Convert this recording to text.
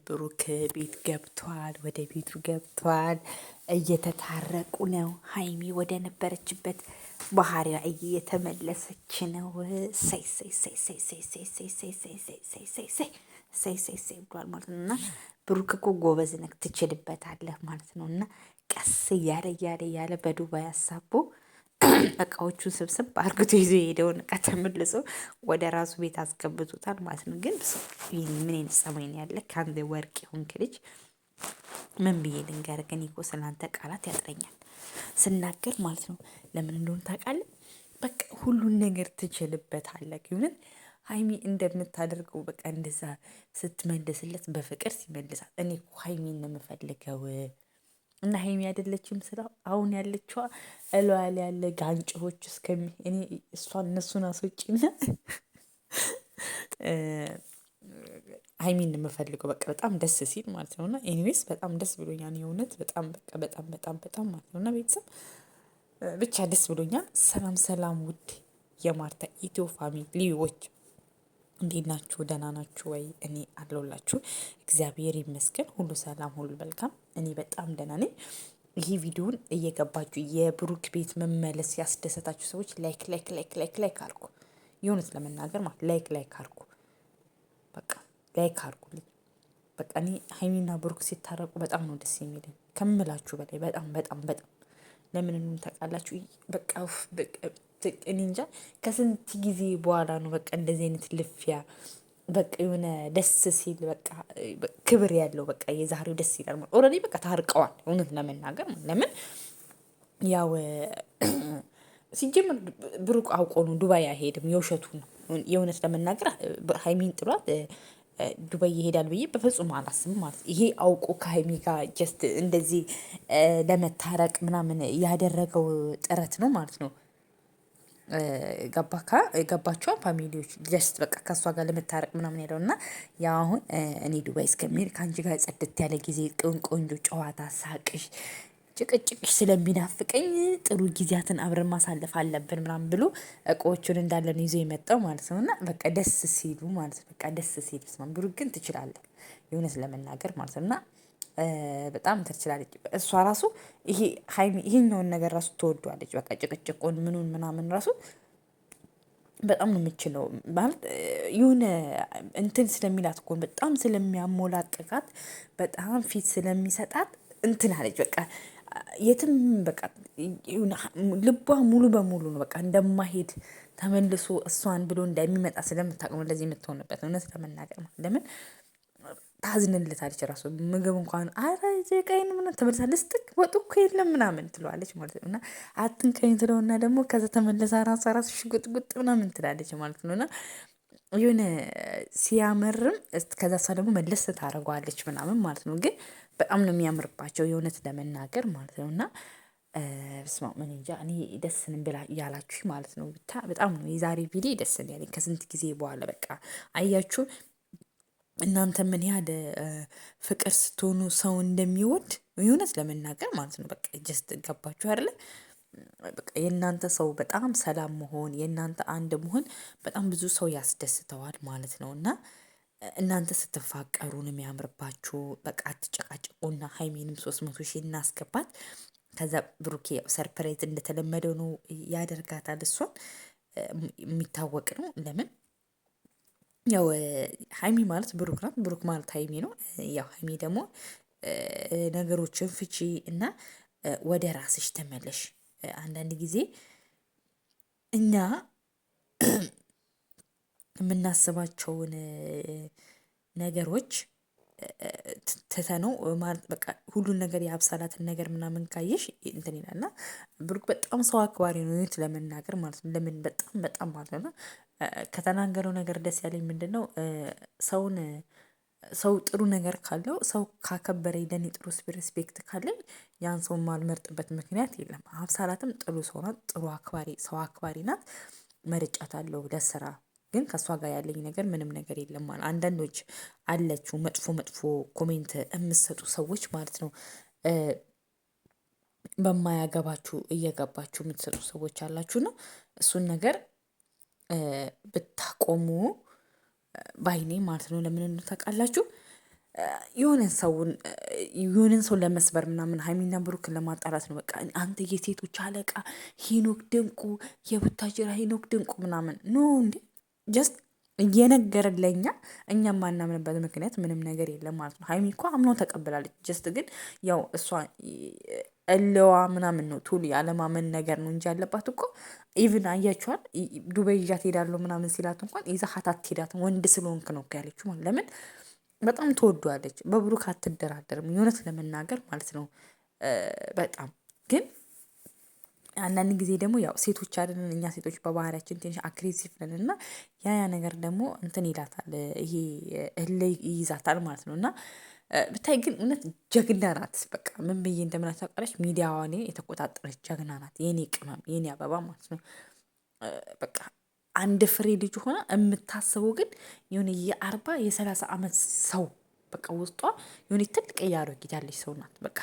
ብሩክ ቤት ገብቷል። ወደ ቤቱ ገብቷል። እየተታረቁ ነው። ሀይሚ ወደ ነበረችበት ባህሪዋ እየተመለሰች ነው። ሰይ ሰይ ሰይ ሰይ ሰይ ሰይ ሰይ ሰይ ሰይ ሰይ ሰይ ሰይ ሰይ ሰይ ሰይ ሰይ ብሏል ማለት ነው። እና ብሩክ እኮ ጎበዝ ነህ፣ ትችልበታለህ ማለት ነው። እና ቀስ እያለ እያለ እያለ በዱባይ አሳቦ እቃዎቹን ስብስብ አርግቶ ይዞ የሄደውን እቃ ተመልሶ ወደ ራሱ ቤት አስገብቶታል ማለት ነው። ግን ምን አይነት ጸባይ ነው ያለ ከአንድ ወርቅ የሆንክ ልጅ? ምን ብዬ ልንገርህ? ግን እኮ ስላንተ ቃላት ያጥረኛል ስናገር ማለት ነው። ለምን እንደሆነ ታውቃለህ? በቃ ሁሉን ነገር ትችልበታለህ። እውነት ሀይሚ እንደምታደርገው በቃ እንደዛ ስትመልስለት በፍቅር ሲመልሳት፣ እኔ እኮ ሀይሚን ነው የምፈልገው እና ሀይሚ አይደለችም ስራ አሁን ያለችዋ እለዋል ያለ ጋንጭሆች እስከሚ እኔ እሷን እነሱን አስወጪና ሀይሚን የምፈልገው በቃ በጣም ደስ ሲል ማለት ነው። እና ኤኒዌይስ በጣም ደስ ብሎኛል የእውነት በጣም በቃ በጣም በጣም በጣም ማለት ነው። እና ቤተሰብ ብቻ ደስ ብሎኛል። ሰላም ሰላም፣ ውድ የማርታ ኢትዮ ፋሚሊዎች እንዴት ናችሁ? ደህና ናችሁ ወይ? እኔ አለሁላችሁ እግዚአብሔር ይመስገን፣ ሁሉ ሰላም፣ ሁሉ መልካም። እኔ በጣም ደህና ነኝ። ይህ ቪዲዮን እየገባችሁ የብሩክ ቤት መመለስ ያስደሰታችሁ ሰዎች ላይክ ላይክ ላይክ ላይክ ላይክ አርጉ። የእውነት ለመናገር ማለት ላይክ ላይክ አርጉ። በቃ ላይክ አርጉልኝ። በቃ እኔ ሀይሚና ብሩክ ሲታረቁ በጣም ነው ደስ የሚለኝ ከምላችሁ በላይ በጣም በጣም በጣም። ለምን ታውቃላችሁ? በቃ እኔ እንጃ ከስንት ጊዜ በኋላ ነው በቃ እንደዚህ አይነት ልፊያ በቃ የሆነ ደስ ሲል በቃ ክብር ያለው በቃ የዛሬው ደስ ይላል። ኦልሬዲ በቃ ታርቀዋል። እውነት ለመናገር ለምን ያው ሲጀምር ብሩክ አውቆ ነው ዱባይ አይሄድም፣ የውሸቱ ነው። የእውነት ለመናገር ሀይሚን ጥሏት ዱባይ ይሄዳል ብዬ በፍጹም አላስብም ማለት። ይሄ አውቆ ከሀይሚ ጋር ጀስት እንደዚህ ለመታረቅ ምናምን ያደረገው ጥረት ነው ማለት ነው። ገባችኋል ፋሚሊዎች? ጀስት በቃ ከእሷ ጋር ለመታረቅ ምናምን ያለው እና ያ አሁን እኔ ዱባይ እስከሚሄድ ከአንቺ ጋር ጸድት ያለ ጊዜ ቆንጆ ጨዋታ፣ ሳቅሽ፣ ጭቅጭቅሽ ስለሚናፍቀኝ ጥሩ ጊዜያትን አብረን ማሳለፍ አለብን ምናምን ብሎ እቃዎቹን እንዳለን ይዞ የመጣው ማለት ነው። እና በቃ ደስ ሲሉ ማለት ነው። በቃ ደስ ሲሉ ስማ፣ ብሩክ ግን ትችላለህ የእውነት ለመናገር ማለት ነው። እና በጣም ትችላለች እሷ ራሱ ይሄኛውን ነገር ራሱ ትወዷለች። በቃ ጭቅጭቁን ምኑን ምናምን ራሱ በጣም ነው የምችለው ማለት የሆነ እንትን ስለሚላት እኮ በጣም ስለሚያሞላቅቃት በጣም ፊት ስለሚሰጣት እንትን አለች። በቃ የትም በቃ ልቧ ሙሉ በሙሉ ነው በቃ እንደማሄድ ተመልሶ እሷን ብሎ እንደሚመጣ ስለምታውቅ ነው እንደዚህ የምትሆንበት። እውነት ለመናገር ማለት ለምን ታዝንለታለች። ራሱ ምግብ እንኳን አረ ቀይን ምን ተመልሳለች ስትል ወጡ እኮ የለም ምናምን ትለዋለች ማለት ነው። እና አትንከኝ ትለውና ደግሞ ከዛ ተመለሳ ራሱ ሽጉጥጉጥ ምናምን ትላለች ማለት ነው። እና የሆነ ሲያመርም ከዛ እሷ ደግሞ መለስ ታደርገዋለች ምናምን ማለት ነው። ግን በጣም ነው የሚያምርባቸው የእውነት ለመናገር ማለት ነው። እና በስመ አብ እኔ እንጃ እኔ ደስን ብላ እያላችሁ ማለት ነው። ብቻ በጣም ነው የዛሬ ቪዲዮ ደስን ያለኝ ከስንት ጊዜ በኋላ በቃ አያችሁ እናንተ ምን ያህል ፍቅር ስትሆኑ ሰው እንደሚወድ የእውነት ለመናገር ማለት ነው። በቃ ጀስት ገባችሁ አይደለ? በቃ የእናንተ ሰው በጣም ሰላም መሆን የእናንተ አንድ መሆን በጣም ብዙ ሰው ያስደስተዋል ማለት ነው። እና እናንተ ስትፋቀሩ ነው የሚያምርባችሁ። በቃ አትጨቃጨቁና ሀይሜንም 300,000 እናስገባት። ከዛ ብሩኬ ሰርፕራይዝ እንደተለመደው ነው ያደርጋታል። እሷን የሚታወቅ ነው። ለምን ያው ሀይሚ ማለት ብሩክ ናት፣ ብሩክ ማለት ሀይሚ ነው። ያው ሀይሚ ደግሞ ነገሮችን ፍቺ እና ወደ ራስሽ ተመለሽ። አንዳንድ ጊዜ እኛ የምናስባቸውን ነገሮች ትተነው ማለት በቃ ሁሉን ነገር የአብሳላትን ነገር ምናምን ካየሽ እንትን ይላል። እና ብሩክ በጣም ሰው አክባሪ ነው እውነት ለመናገር ማለት ነው። ለምን በጣም በጣም ማለት ነው። ከተናገረው ነገር ደስ ያለኝ ምንድነው ሰው ጥሩ ነገር ካለው ሰው ካከበረኝ ለኔ ጥሩ ሪስፔክት ካለኝ ያን ሰው ማልመርጥበት ምክንያት የለም። አብሳላትም ጥሩ ሰው ናት፣ ጥሩ አክባሪ ሰው አክባሪ ናት። መርጫታለሁ ለስራ ግን ከእሷ ጋር ያለኝ ነገር ምንም ነገር የለም። ማለት አንዳንዶች አለችው መጥፎ መጥፎ ኮሜንት የምትሰጡ ሰዎች ማለት ነው። በማያገባችሁ እየገባችሁ የምትሰጡ ሰዎች አላችሁ ነው። እሱን ነገር ብታቆሙ ባይኔ ማለት ነው። ለምን ታውቃላችሁ? የሆነን ሰው ለመስበር ምናምን ሀይሚና ብሩክን ለማጣላት ነው። በቃ አንተ የሴቶች አለቃ ሄኖክ ድንቁ፣ የቡታጅራ ሄኖክ ድንቁ ምናምን ኖ እንዴ ጀስት እየነገረን ለእኛ እኛም ማናምንበት ምክንያት ምንም ነገር የለም ማለት ነው። ሀይሚ እኮ አምኖ ተቀብላለች። ጀስት ግን ያው እሷ እለዋ ምናምን ነው ቱል ያለማመን ነገር ነው እንጂ ያለባት እኮ ኢቭን አያችኋል። ዱባይ ይዣት ሄዳለሁ ምናምን ሲላት እንኳን ይዛሃት አትሄዳትም ወንድ ስለሆንክ ነው ያለችው ማለት ለምን በጣም ትወዷለች። በብሩክ አትደራደርም የእውነት ለመናገር ማለት ነው። በጣም ግን አንዳንድ ጊዜ ደግሞ ያው ሴቶች አይደለን እኛ ሴቶች በባህሪያችን ትንሽ አግሬሲቭ ነን እና ያ ነገር ደግሞ እንትን ይላታል፣ ይሄ እልህ ይይዛታል ማለት ነው። እና ብታይ ግን እውነት ጀግና ናት። በቃ ምን ብዬ እንደምናት ታውቃለች? ሚዲያዋን የተቆጣጠረች ጀግና ናት። የኔ ቅመም የኔ አበባ ማለት ነው። በቃ አንድ ፍሬ ልጅ ሆና የምታስበው ግን የሆነ የ40 የ30 ዓመት ሰው በቃ ውስጧ የሆነ ትልቅ እያሮጊት ያለች ሰው ናት በቃ